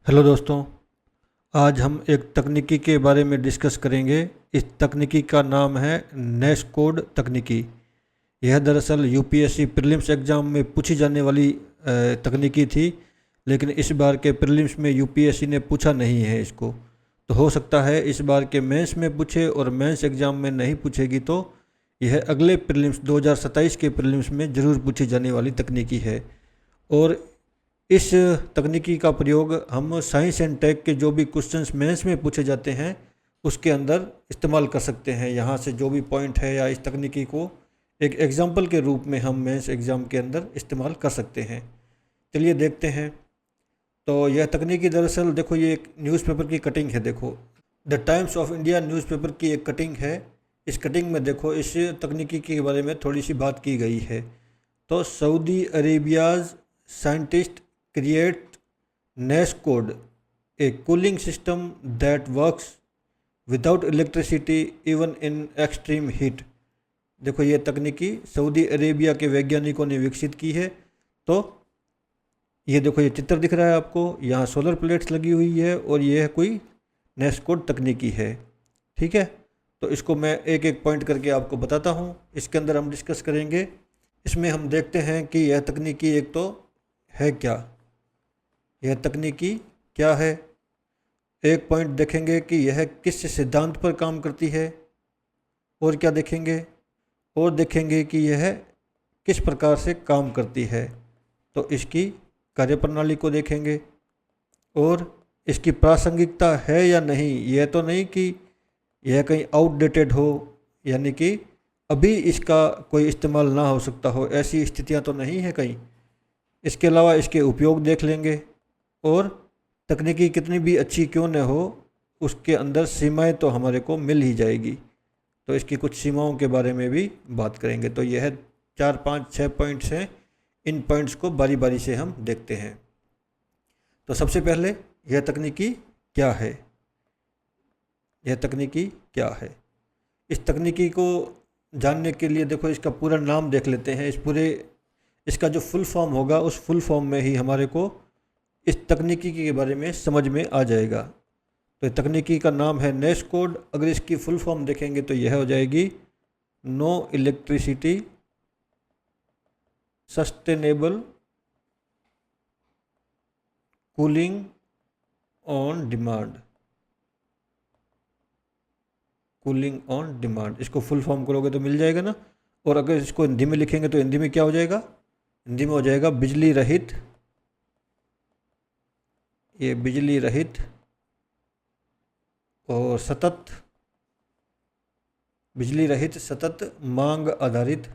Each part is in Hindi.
हेलो दोस्तों। आज हम एक तकनीकी के बारे में डिस्कस करेंगे। इस तकनीकी का नाम है नेस्कोड तकनीकी। यह दरअसल यूपीएससी प्रीलिम्स एग्ज़ाम में पूछी जाने वाली तकनीकी थी, लेकिन इस बार के प्रीलिम्स में यूपीएससी ने पूछा नहीं है इसको। तो हो सकता है इस बार के मेंस में पूछे, और मेंस एग्ज़ाम में नहीं पूछेगी तो यह अगले प्रीलिम्स 2027 के प्रीलिम्स में ज़रूर पूछी जाने वाली तकनीकी है। और इस तकनीकी का प्रयोग हम साइंस एंड टेक के जो भी क्वेश्चंस मेंस में पूछे जाते हैं उसके अंदर इस्तेमाल कर सकते हैं। यहाँ से जो भी पॉइंट है या इस तकनीकी को एक एग्जाम्पल के रूप में हम मेंस एग्ज़ाम के अंदर इस्तेमाल कर सकते हैं। चलिए देखते हैं। तो यह तकनीकी दरअसल देखो, ये एक न्यूज़पेपर की कटिंग है। देखो, the times of India newspaper की एक कटिंग है। इस कटिंग में देखो, इस तकनीकी के बारे में थोड़ी सी बात की गई है। तो Saudi Arabia's scientist create Nescode, a cooling system that works without electricity even in extreme heat। देखो, ये तकनीकी सऊदी अरेबिया के वैज्ञानिकों ने विकसित की है। तो ये देखो, ये चित्र दिख रहा है आपको, यहाँ सोलर प्लेट्स लगी हुई है और ये है कोई नेस्कोड तकनीकी है। ठीक है, तो इसको मैं एक एक पॉइंट करके आपको बताता हूँ। इसके अंदर हम डिस्कस करेंगे। इसमें हम देखते हैं कि यह तकनीकी एक तो है क्या, यह तकनीकी क्या है। एक पॉइंट देखेंगे कि यह किस सिद्धांत पर काम करती है, और क्या देखेंगे, और देखेंगे कि यह किस प्रकार से काम करती है। तो इसकी कार्यप्रणाली को देखेंगे, और इसकी प्रासंगिकता है या नहीं। यह तो नहीं कि यह कहीं आउटडेटेड हो, यानी कि अभी इसका कोई इस्तेमाल ना हो सकता हो, ऐसी स्थितियां तो नहीं है कहीं। इसके अलावा इसके उपयोग देख लेंगे, और तकनीकी कितनी भी अच्छी क्यों न हो, उसके अंदर सीमाएं तो हमारे को मिल ही जाएगी। तो इसकी कुछ सीमाओं के बारे में भी बात करेंगे। तो यह 4 5 6 पॉइंट्स हैं। इन पॉइंट्स को बारी बारी से हम देखते हैं। तो सबसे पहले, यह तकनीकी क्या है। यह तकनीकी क्या है, इस तकनीकी को जानने के लिए देखो, इसका पूरा नाम देख लेते हैं। इसका जो फुल फॉर्म होगा, उस फुल फॉर्म में ही हमारे को इस तकनीकी के बारे में समझ में आ जाएगा। तो तकनीकी का नाम है नेस्कोड। अगर इसकी फुल फॉर्म देखेंगे तो यह हो जाएगी no electricity sustainable cooling on demand. Cooling on demand, इसको फुल फॉर्म करोगे तो मिल जाएगा ना। और अगर इसको हिंदी में लिखेंगे तो हिंदी में क्या हो जाएगा, हिंदी में हो जाएगा बिजली रहित, ये बिजली रहित और सतत, बिजली रहित सतत मांग आधारित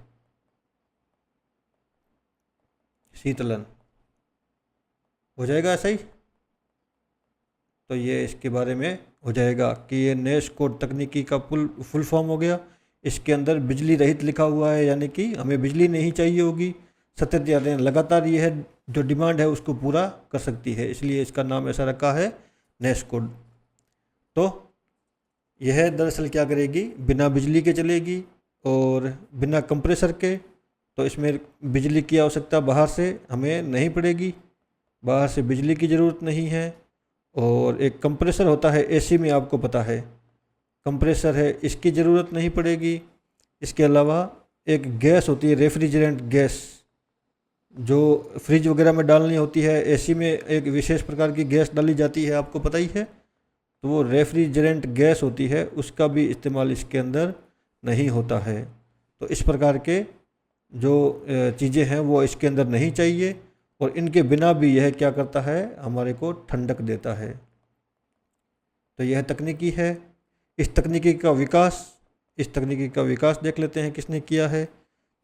शीतलन। हो जाएगा ऐसा ही। तो ये इसके बारे में हो जाएगा कि ये नेस्कोड तकनीकी का फुल फॉर्म हो गया। इसके अंदर बिजली रहित लिखा हुआ है, यानी कि हमें बिजली नहीं चाहिए होगी। सतत यानी लगातार ये है, जो डिमांड है उसको पूरा कर सकती है, इसलिए इसका नाम ऐसा रखा है नेस्कोड। तो यह दरअसल क्या करेगी, बिना बिजली के चलेगी और बिना कंप्रेसर के। तो इसमें बिजली की आवश्यकता बाहर से हमें नहीं पड़ेगी, बाहर से बिजली की ज़रूरत नहीं है। और एक कंप्रेसर होता है एसी में, आपको पता है कंप्रेसर है, इसकी ज़रूरत नहीं पड़ेगी। इसके अलावा एक गैस होती है रेफ्रिजरेंट गैस, जो फ्रिज वगैरह में डालनी होती है। एसी में एक विशेष प्रकार की गैस डाली जाती है, आपको पता ही है। तो वो रेफ्रिजरेंट गैस होती है, उसका भी इस्तेमाल इसके अंदर नहीं होता है। तो इस प्रकार के जो चीज़ें हैं वो इसके अंदर नहीं चाहिए, और इनके बिना भी यह क्या करता है, हमारे को ठंडक देता है। तो यह तकनीकी है। इस तकनीकी का विकास देख लेते हैं किसने किया है।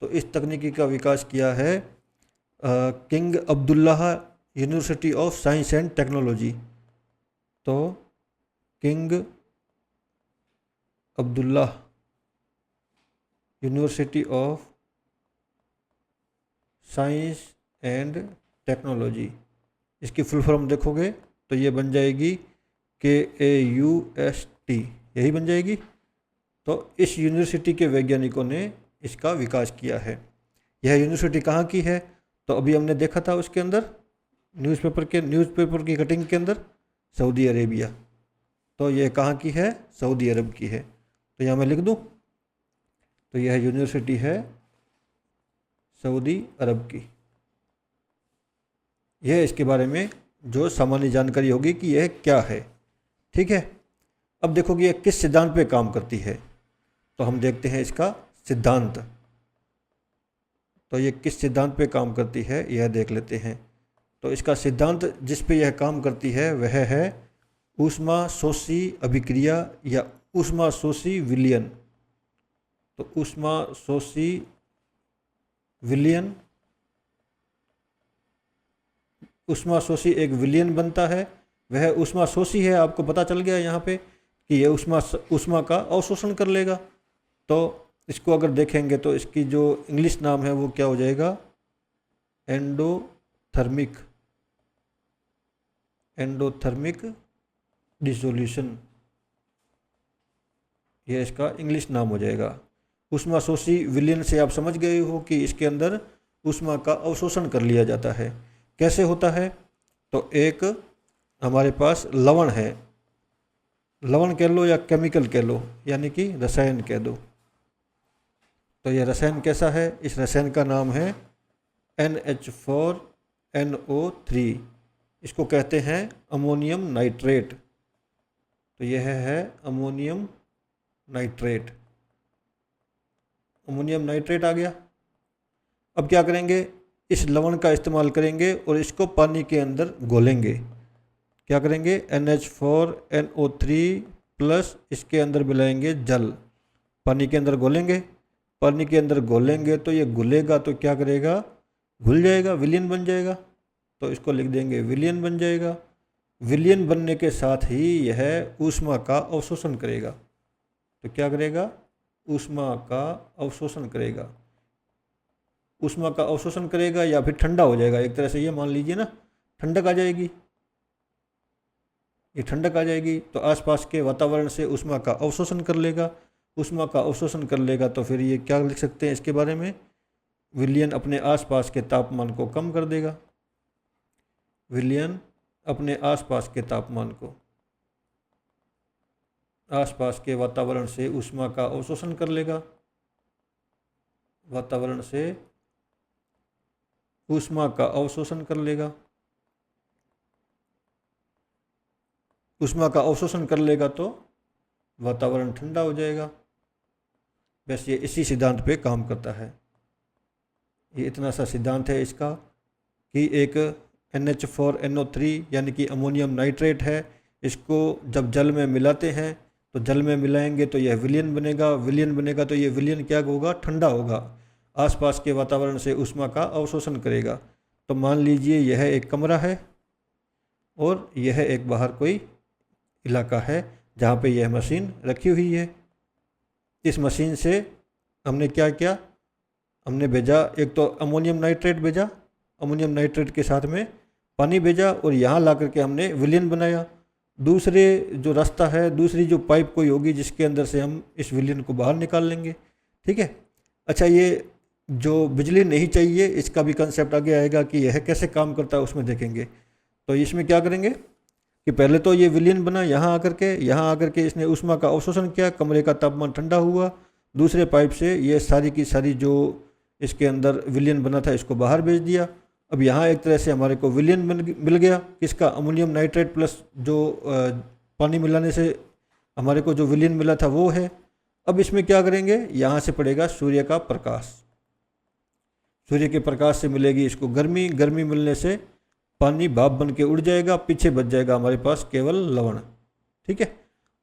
तो इस तकनीकी का विकास किया है King Abdullah university of science and technology. तो King Abdullah university of science and technology, इसकी फुल फॉर्म देखोगे तो ये बन जाएगी KAUST, यही बन जाएगी। तो इस यूनिवर्सिटी के वैज्ञानिकों ने इसका विकास किया है। यह यूनिवर्सिटी कहाँ की है, तो अभी हमने देखा था उसके अंदर न्यूज़पेपर की कटिंग के अंदर सऊदी अरेबिया। तो ये कहाँ की है? सऊदी अरब की है। तो यहाँ मैं लिख दूँ, तो यह यूनिवर्सिटी है सऊदी अरब की। यह इसके बारे में जो सामान्य जानकारी होगी कि यह क्या है। ठीक है, अब देखो कि यह किस सिद्धांत पे काम करती है। तो हम देखते हैं इसका सिद्धांत। तो ये किस सिद्धांत पे काम करती है यह देख लेते हैं। तो इसका सिद्धांत जिस पे यह काम करती है वह है ऊष्माशोषी अभिक्रिया या ऊष्माशोषी विलयन। तो ऊष्माशोषी विलयन, ऊष्माशोषी एक विलयन बनता है, वह ऊष्माशोषी है। आपको पता चल गया यहाँ पे कि यह ऊष्मा का अवशोषण कर लेगा। तो इसको अगर देखेंगे तो इसकी जो इंग्लिश नाम है वो क्या हो जाएगा? एंडोथर्मिक, एंडोथर्मिक डिसोल्यूशन, यह इसका इंग्लिश नाम हो जाएगा। ऊष्माशोषी विलयन से आप समझ गए हो कि इसके अंदर ऊष्मा का अवशोषण कर लिया जाता है। कैसे होता है? तो एक हमारे पास लवण है, लवण कह लो या केमिकल कह लो, यानी कि रसायन कह दो। तो यह रसायन कैसा है? इस रसायन का नाम है NH4NO3। इसको कहते हैं अमोनियम नाइट्रेट। तो यह है अमोनियम नाइट्रेट, अमोनियम नाइट्रेट आ गया। अब क्या करेंगे? इस लवण का इस्तेमाल करेंगे और इसको पानी के अंदर घोलेंगे। क्या करेंगे? NH4NO3 प्लस इसके अंदर मिलाएंगे जल, पानी के अंदर घोलेंगे। पानी के अंदर घोलेंगे तो ये घुलेगा, तो क्या करेगा? घुल जाएगा, विलयन बन जाएगा। तो इसको लिख देंगे विलयन बन जाएगा। विलयन बनने के साथ ही यह ऊष्मा का अवशोषण करेगा। तो क्या करेगा? ऊष्मा का अवशोषण करेगा। ऊष्मा का अवशोषण करेगा या फिर ठंडा हो जाएगा। एक तरह से ये मान लीजिए ना, ठंडक आ जाएगी, ये ठंडक आ जाएगी। तो आसपास के वातावरण से ऊष्मा का अवशोषण कर लेगा। ऊष्मा का अवशोषण कर लेगा तो फिर ये क्या लिख सकते हैं इसके बारे में? विलयन अपने आसपास के तापमान को कम कर देगा। विलयन अपने आसपास के तापमान को, आसपास के वातावरण से ऊष्मा का अवशोषण कर लेगा। वातावरण से ऊष्मा का अवशोषण कर लेगा। ऊष्मा का अवशोषण कर लेगा तो वातावरण ठंडा हो जाएगा। बस ये इसी सिद्धांत पे काम करता है। ये इतना सा सिद्धांत है इसका कि एक NH4NO3 यानी कि अमोनियम नाइट्रेट है, इसको जब जल में मिलाते हैं तो जल में मिलाएंगे तो यह विलयन बनेगा। विलयन बनेगा तो ये विलयन क्या होगा? ठंडा होगा, आसपास के वातावरण से ऊष्मा का अवशोषण करेगा। तो मान लीजिए यह एक कमरा है और यह एक बाहर कोई इलाका है जहाँ पे यह मशीन रखी हुई है। इस मशीन से हमने क्या किया? हमने भेजा, एक तो अमोनियम नाइट्रेट भेजा, अमोनियम नाइट्रेट के साथ में पानी भेजा और यहाँ ला करके हमने विलयन बनाया। दूसरे जो रास्ता है, दूसरी जो पाइप कोई होगी जिसके अंदर से हम इस विलयन को बाहर निकाल लेंगे। ठीक है। अच्छा, ये जो बिजली नहीं चाहिए इसका भी कंसेप्ट आगे आएगा कि यह कैसे काम करता है, उसमें देखेंगे। तो इसमें क्या करेंगे कि पहले तो ये विलयन बना, यहाँ आकर के इसने ऊष्मा का अवशोषण किया, कमरे का तापमान ठंडा हुआ। दूसरे पाइप से ये सारी की सारी जो इसके अंदर विलयन बना था इसको बाहर भेज दिया। अब यहाँ एक तरह से हमारे को विलयन मिल गया, किसका? अमोनियम नाइट्रेट प्लस जो पानी मिलाने से हमारे को जो विलयन मिला था वो है। अब इसमें क्या करेंगे? यहाँ से पड़ेगा सूर्य का प्रकाश, सूर्य के प्रकाश से मिलेगी इसको गर्मी, गर्मी मिलने से पानी भाप बन के उड़ जाएगा, पीछे बच जाएगा हमारे पास केवल लवण। ठीक है।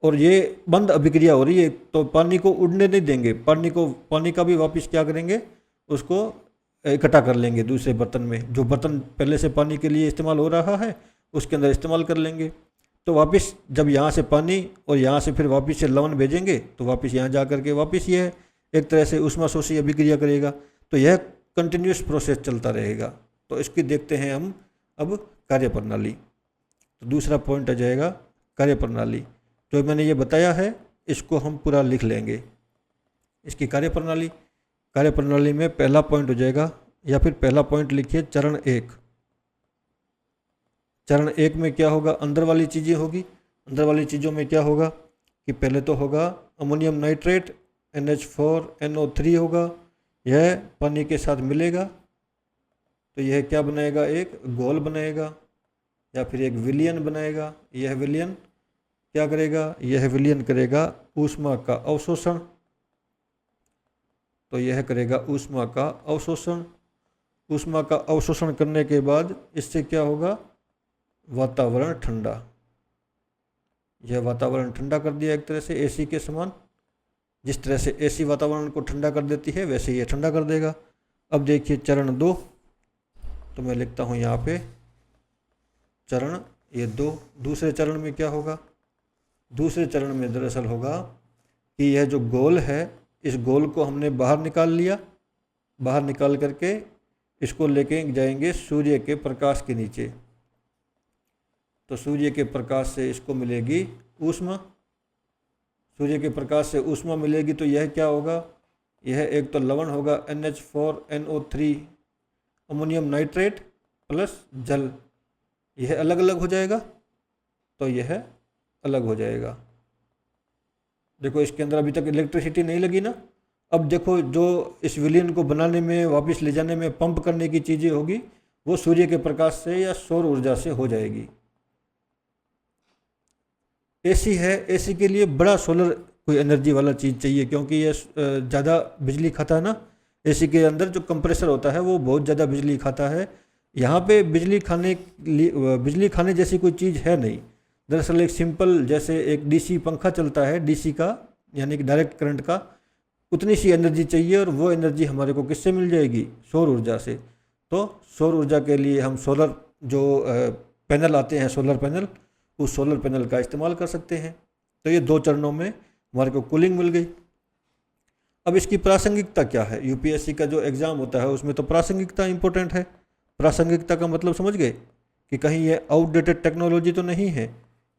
और ये बंद अभिक्रिया हो रही है तो पानी को उड़ने नहीं देंगे, पानी का भी वापस क्या करेंगे? उसको इकट्ठा कर लेंगे दूसरे बर्तन में, जो बर्तन पहले से पानी के लिए इस्तेमाल हो रहा है उसके अंदर इस्तेमाल कर लेंगे। तो वापस जब यहाँ से पानी और यहाँ से फिर वापस से लवण भेजेंगे तो वापस यहाँ जा कर के वापस ये एक तरह से ऊष्माशोषी अभिक्रिया करेगा। तो यह कंटिन्यूस प्रोसेस चलता रहेगा। तो इसकी देखते हैं हम अब कार्यप्रणाली। तो दूसरा पॉइंट आ जाएगा कार्यप्रणाली। जो मैंने ये बताया है इसको हम पूरा लिख लेंगे, इसकी कार्यप्रणाली। कार्यप्रणाली में पहला पॉइंट हो जाएगा, या फिर पहला पॉइंट लिखिए चरण 1। चरण 1 में क्या होगा, अंदर वाली चीज़ें होगी। अंदर वाली चीज़ों में क्या होगा कि पहले तो होगा अमोनियम नाइट्रेट NH4NO3 होगा, यह पानी के साथ मिलेगा तो यह क्या बनाएगा, एक घोल बनाएगा या फिर एक विलयन बनाएगा। यह विलयन क्या करेगा, यह विलयन करेगा ऊष्मा का अवशोषण। तो यह करेगा ऊष्मा का अवशोषण। ऊष्मा का अवशोषण करने के बाद इससे क्या होगा, वातावरण ठंडा। यह वातावरण ठंडा कर दिया एक तरह से एसी के समान। जिस तरह से एसी वातावरण को ठंडा कर देती है वैसे ये ठंडा कर देगा। अब देखिए चरण 2, तो मैं लिखता हूँ यहाँ पे चरण ये 2। दूसरे चरण में क्या होगा, दूसरे चरण में दरअसल होगा कि यह जो गोल है, इस गोल को हमने बाहर निकाल लिया। बाहर निकाल करके इसको लेके जाएंगे सूर्य के प्रकाश के नीचे। तो सूर्य के प्रकाश से इसको मिलेगी ऊष्मा। सूर्य के प्रकाश से ऊष्मा मिलेगी तो यह क्या होगा, यह एक तो लवण होगा NH4NO3 अमोनियम नाइट्रेट प्लस जल, यह अलग अलग हो जाएगा। तो यह अलग हो जाएगा। देखो इसके अंदर अभी तक इलेक्ट्रिसिटी नहीं लगी ना। अब देखो जो इस विलयन को बनाने में, वापस ले जाने में पंप करने की चीज़ें होगी वो सूर्य के प्रकाश से या सौर ऊर्जा से हो जाएगी। एसी है, एसी के लिए बड़ा सोलर कोई एनर्जी वाला चीज़ चाहिए क्योंकि ये ज़्यादा बिजली खाता है ना। एसी के अंदर जो कंप्रेसर होता है वो बहुत ज़्यादा बिजली खाता है। यहाँ पे बिजली खाने जैसी कोई चीज़ है नहीं। दरअसल एक सिंपल जैसे एक डीसी पंखा चलता है, डीसी का यानी कि डायरेक्ट करंट का, उतनी सी एनर्जी चाहिए और वो एनर्जी हमारे को किससे मिल जाएगी, सौर ऊर्जा से। तो सौर ऊर्जा के लिए हम सोलर जो पैनल आते हैं, सोलर पैनल, उस सोलर पैनल का इस्तेमाल कर सकते हैं। तो ये 2 चरणों में हमारे को कूलिंग मिल गई। अब इसकी प्रासंगिकता क्या है, यूपीएससी का जो एग्ज़ाम होता है उसमें तो प्रासंगिकता इंपॉर्टेंट है। प्रासंगिकता का मतलब समझ गए कि कहीं ये आउटडेटेड टेक्नोलॉजी तो नहीं है,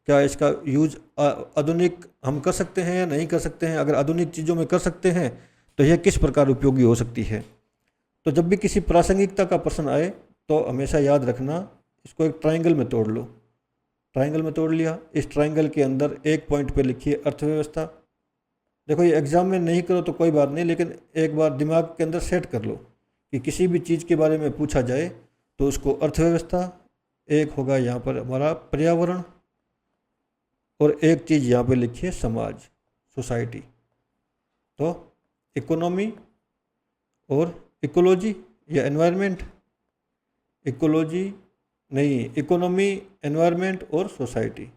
क्या इसका यूज आधुनिक हम कर सकते हैं या नहीं कर सकते हैं। अगर आधुनिक चीज़ों में कर सकते हैं तो यह किस प्रकार उपयोगी हो सकती है। तो जब भी किसी प्रासंगिकता का प्रश्न आए तो हमेशा याद रखना, इसको एक ट्राइंगल में तोड़ लो। ट्राइंगल में तोड़ लिया, इस ट्राइंगल के अंदर एक पॉइंट पे लिखिए अर्थव्यवस्था। देखो ये एग्ज़ाम में नहीं करो तो कोई बात नहीं, लेकिन एक बार दिमाग के अंदर सेट कर लो कि किसी भी चीज़ के बारे में पूछा जाए तो उसको अर्थव्यवस्था, एक होगा यहाँ पर हमारा पर्यावरण, और एक चीज़ यहाँ पे लिखिए समाज, सोसाइटी। तो इकोनॉमी और इकोलॉजी या एनवायरनमेंट, इकोलॉजी नहीं, इकोनॉमी, एनवायरनमेंट और सोसाइटी,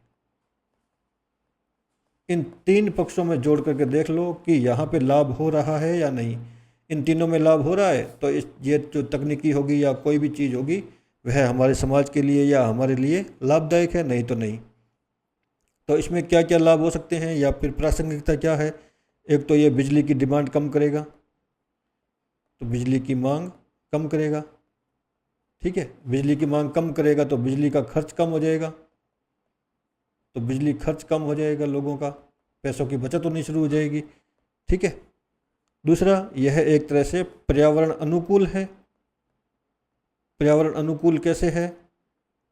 इन 3 पक्षों में जोड़ करके देख लो कि यहाँ पे लाभ हो रहा है या नहीं। इन तीनों में लाभ हो रहा है तो ये जो तकनीकी होगी या कोई भी चीज़ होगी वह हमारे समाज के लिए या हमारे लिए लाभदायक है, नहीं तो नहीं। तो इसमें क्या क्या लाभ हो सकते हैं या फिर प्रासंगिकता क्या है। एक तो ये बिजली की डिमांड कम करेगा, तो बिजली की मांग कम करेगा। ठीक है, बिजली की मांग कम करेगा तो बिजली का खर्च कम हो जाएगा, तो बिजली खर्च कम हो जाएगा, लोगों का पैसों की बचत होनी शुरू हो जाएगी। ठीक है। दूसरा, यह एक तरह से पर्यावरण अनुकूल है। पर्यावरण अनुकूल कैसे है,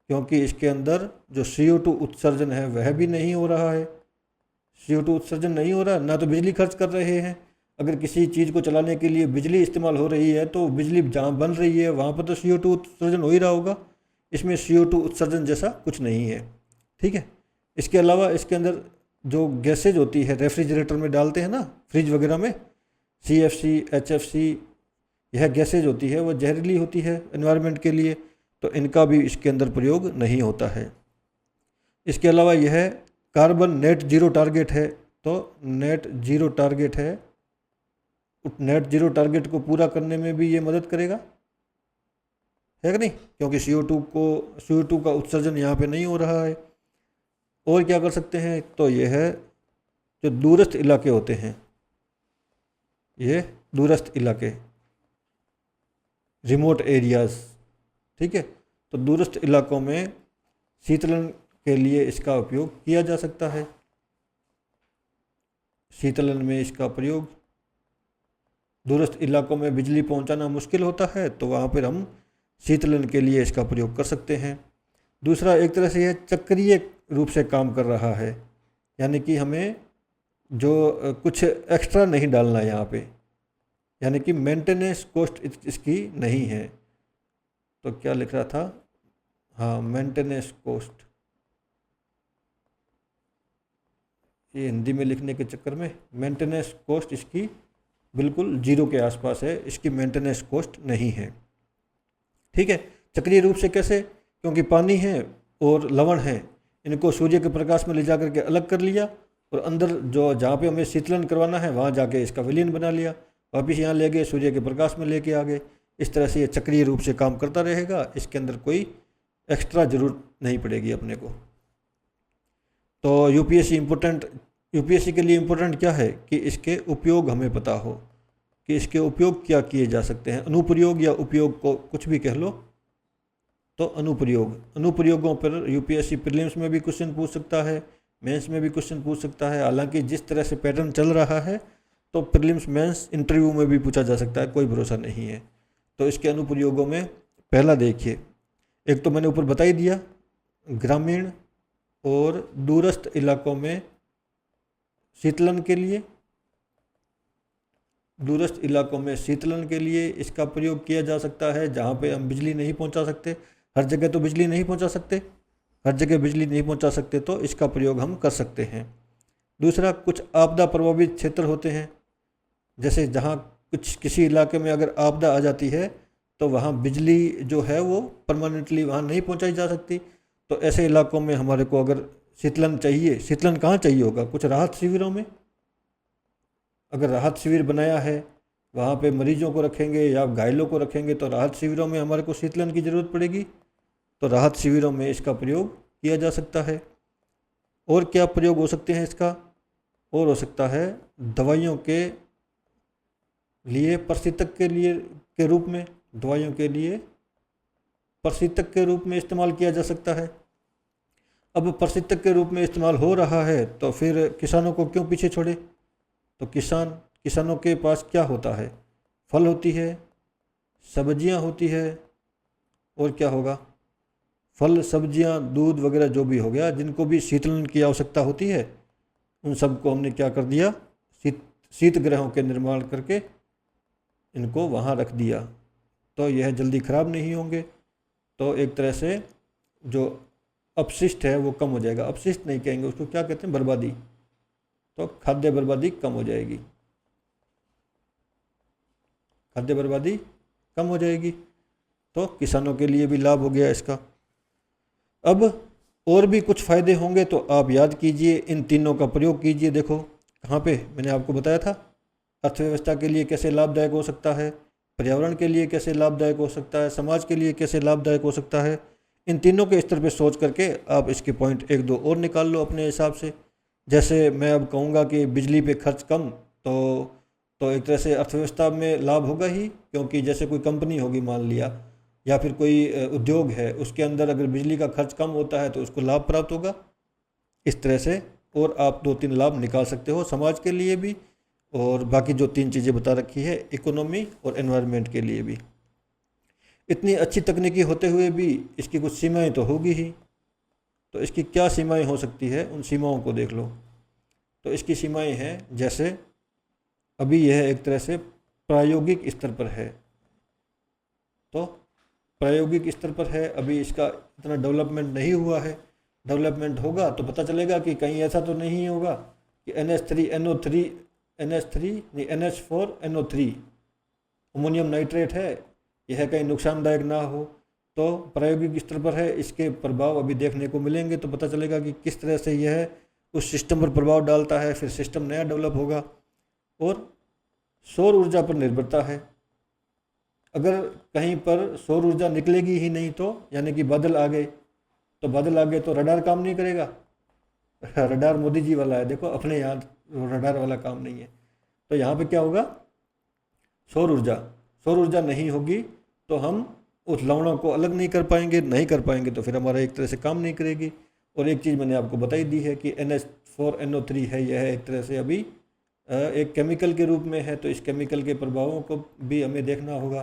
क्योंकि इसके अंदर जो CO2 उत्सर्जन है वह भी नहीं हो रहा है। CO2 उत्सर्जन नहीं हो रहा, ना तो बिजली खर्च कर रहे हैं। अगर किसी चीज़ को चलाने के लिए बिजली इस्तेमाल हो रही है तो बिजली जहाँ बन रही है वहाँ पर तो CO2 उत्सर्जन हो ही रहा होगा। इसमें CO2 उत्सर्जन जैसा कुछ नहीं है। ठीक है। इसके अलावा इसके अंदर जो गैसेज होती है, रेफ्रिजरेटर में डालते हैं ना, फ्रिज वगैरह में, CFC, HFC, यह गैसेज होती है, वह जहरीली होती है एनवायरनमेंट के लिए, तो इनका भी इसके अंदर प्रयोग नहीं होता है। इसके अलावा यह कार्बन नेट जीरो टारगेट है, तो नेट जीरो टारगेट है, नेट जीरो टारगेट को पूरा करने में भी ये मदद करेगा, है कि नहीं, क्योंकि CO2 का उत्सर्जन यहाँ पे नहीं हो रहा है। और क्या कर सकते हैं, तो ये है जो दूरस्थ इलाके होते हैं, ये दूरस्थ इलाके, रिमोट एरियाज़। ठीक है, तो दूरस्थ इलाकों में शीतलन के लिए इसका उपयोग किया जा सकता है। शीतलन में इसका प्रयोग, दूरस्थ इलाकों में बिजली पहुंचाना मुश्किल होता है तो वहाँ पर हम शीतलन के लिए इसका प्रयोग कर सकते हैं। दूसरा, एक तरह से यह चक्रीय रूप से काम कर रहा है, यानी कि हमें जो कुछ एक्स्ट्रा नहीं डालना है यहाँ पे, यानी कि मेंटेनेंस कॉस्ट इसकी नहीं है। तो क्या लिख रहा था, हाँ मेंटेनेंस कॉस्ट, ये हिंदी में लिखने के चक्कर में मेंटेनेंस कॉस्ट इसकी बिल्कुल जीरो के आसपास है, इसकी मेंटेनेंस कॉस्ट नहीं है। ठीक है, चक्रीय रूप से कैसे, क्योंकि पानी है और लवण है, इनको सूर्य के प्रकाश में ले जा करके अलग कर लिया और अंदर जो जहाँ पे हमें शीतलन करवाना है वहाँ जाके इसका विलीन बना लिया, वापिस यहाँ ले गए, सूर्य के प्रकाश में लेके आ गए। इस तरह से ये चक्रीय रूप से काम करता रहेगा, इसके अंदर कोई एक्स्ट्रा जरूरत नहीं पड़ेगी अपने को। तो यूपीएससी के लिए इम्पोर्टेंट क्या है कि इसके उपयोग हमें पता हो कि इसके उपयोग क्या किए जा सकते हैं। अनुप्रयोग या उपयोग को कुछ भी कह लो। तो अनुप्रयोगों पर यूपीएससी प्रीलिम्स में भी क्वेश्चन पूछ सकता है, मेंस में भी क्वेश्चन पूछ सकता है। हालांकि जिस तरह से पैटर्न चल रहा है तो प्रीलिम्स मेंस इंटरव्यू में भी पूछा जा सकता है, कोई भरोसा नहीं है। तो इसके अनुप्रयोगों में पहला देखिए, एक तो मैंने ऊपर बता ही दिया, ग्रामीण और दूरस्थ इलाकों में शीतलन के लिए, दूरस्थ इलाकों में शीतलन के लिए इसका प्रयोग किया जा सकता है, जहाँ पे हम बिजली नहीं पहुँचा सकते। हर जगह तो बिजली नहीं पहुँचा सकते, तो इसका प्रयोग हम कर सकते हैं। दूसरा, कुछ आपदा प्रभावित क्षेत्र होते हैं, जैसे जहाँ किसी इलाके में अगर आपदा आ जाती है तो वहाँ बिजली जो है वो परमानेंटली वहाँ नहीं पहुँचाई जा सकती। तो ऐसे इलाकों में हमारे को अगर शीतलन चाहिए, शीतलन कहाँ चाहिए होगा, कुछ राहत शिविरों में। अगर राहत शिविर बनाया है, वहाँ पे मरीजों को रखेंगे या घायलों को रखेंगे, तो राहत शिविरों में हमारे को शीतलन की ज़रूरत पड़ेगी, तो राहत शिविरों में इसका प्रयोग किया जा सकता है। और क्या प्रयोग हो सकते हैं इसका, और हो सकता है दवाइयों के लिए प्रशीतक के रूप में, दवाइयों के लिए प्रशीतक के रूप में इस्तेमाल किया जा सकता है। अब प्रशीतक के रूप में इस्तेमाल हो रहा है तो फिर किसानों को क्यों पीछे छोड़े। तो किसानों के पास क्या होता है, फल होती है, सब्जियां होती है, और क्या होगा, फल सब्जियां दूध वगैरह जो भी हो गया, जिनको भी शीतलन की आवश्यकता होती है, उन सबको हमने क्या कर दिया, शीत गृहों के निर्माण करके इनको वहाँ रख दिया, तो यह जल्दी ख़राब नहीं होंगे। तो एक तरह से जो अपशिष्ट है वो कम हो जाएगा। अपशिष्ट नहीं कहेंगे उसको, क्या कहते हैं, बर्बादी। तो खाद्य बर्बादी कम हो जाएगी, खाद्य बर्बादी कम हो जाएगी। तो किसानों के लिए भी लाभ हो गया इसका। अब और भी कुछ फ़ायदे होंगे तो आप याद कीजिए, इन तीनों का प्रयोग कीजिए। देखो कहाँ पे मैंने आपको बताया था, अर्थव्यवस्था के लिए कैसे लाभदायक हो सकता है, पर्यावरण के लिए कैसे लाभदायक हो सकता है, समाज के लिए कैसे लाभदायक हो सकता है। इन तीनों के स्तर पे सोच करके आप इसके पॉइंट एक दो और निकाल लो अपने हिसाब से। जैसे मैं अब कहूँगा कि बिजली पे खर्च कम, तो एक तरह से अर्थव्यवस्था में लाभ होगा ही, क्योंकि जैसे कोई कंपनी होगी मान लिया, या फिर कोई उद्योग है, उसके अंदर अगर बिजली का खर्च कम होता है तो उसको लाभ प्राप्त होगा। इस तरह से और आप 2-3 लाभ निकाल सकते हो समाज के लिए भी, और बाकी जो 3 चीज़ें बता रखी है इकोनॉमी और एनवायरनमेंट के लिए भी। इतनी अच्छी तकनीकी होते हुए भी इसकी कुछ सीमाएं तो होगी ही। तो इसकी क्या सीमाएं हो सकती है, उन सीमाओं को देख लो। तो इसकी सीमाएं हैं, जैसे अभी यह एक तरह से प्रायोगिक स्तर पर है, तो प्रायोगिक स्तर पर है, अभी इसका इतना डेवलपमेंट नहीं हुआ है। डेवलपमेंट होगा तो पता चलेगा कि कहीं ऐसा तो नहीं होगा कि NH4NO3 अमोनियम नाइट्रेट है, यह कहीं नुकसानदायक ना हो। तो प्रायोगिक स्तर पर है, इसके प्रभाव अभी देखने को मिलेंगे, तो पता चलेगा कि किस तरह से यह उस सिस्टम पर प्रभाव डालता है, फिर सिस्टम नया डेवलप होगा। और सौर ऊर्जा पर निर्भरता है, अगर कहीं पर सौर ऊर्जा निकलेगी ही नहीं तो, यानी कि बादल आ गए, तो रडार काम नहीं करेगा। रडार मोदी जी वाला है, देखो अपने यहाँ रडार वाला काम नहीं है। तो यहाँ पे क्या होगा, सौर ऊर्जा नहीं होगी तो हम उस लवणों को अलग नहीं कर पाएंगे, तो फिर हमारा एक तरह से काम नहीं करेगी। और एक चीज़ मैंने आपको बताई दी है कि NH4NO3 है, यह एक तरह से अभी एक केमिकल के रूप में है, तो इस केमिकल के प्रभावों को भी हमें देखना होगा।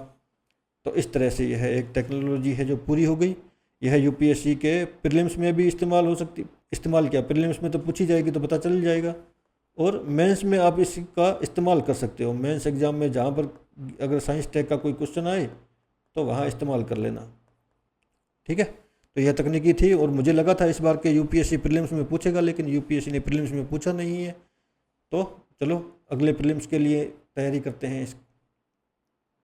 तो इस तरह से यह एक टेक्नोलॉजी है जो पूरी हो गई। यह यूपीएससी के प्रीलिम्स में भी इस्तेमाल हो सकती, इस्तेमाल क्या, प्रीलिम्स में तो पूछी जाएगी तो पता चल जाएगा, और मेंस में आप इसका इस्तेमाल कर सकते हो। मेंस एग्ज़ाम में जहाँ पर अगर साइंस टेक का कोई क्वेश्चन आए तो वहाँ इस्तेमाल कर लेना। ठीक है, तो यह तकनीकी थी, और मुझे लगा था इस बार के यूपीएससी प्रीलिम्स में पूछेगा, लेकिन यूपीएससी ने प्रीलिम्स में पूछा नहीं है। तो चलो अगले प्रीलिम्स के लिए तैयारी करते हैं।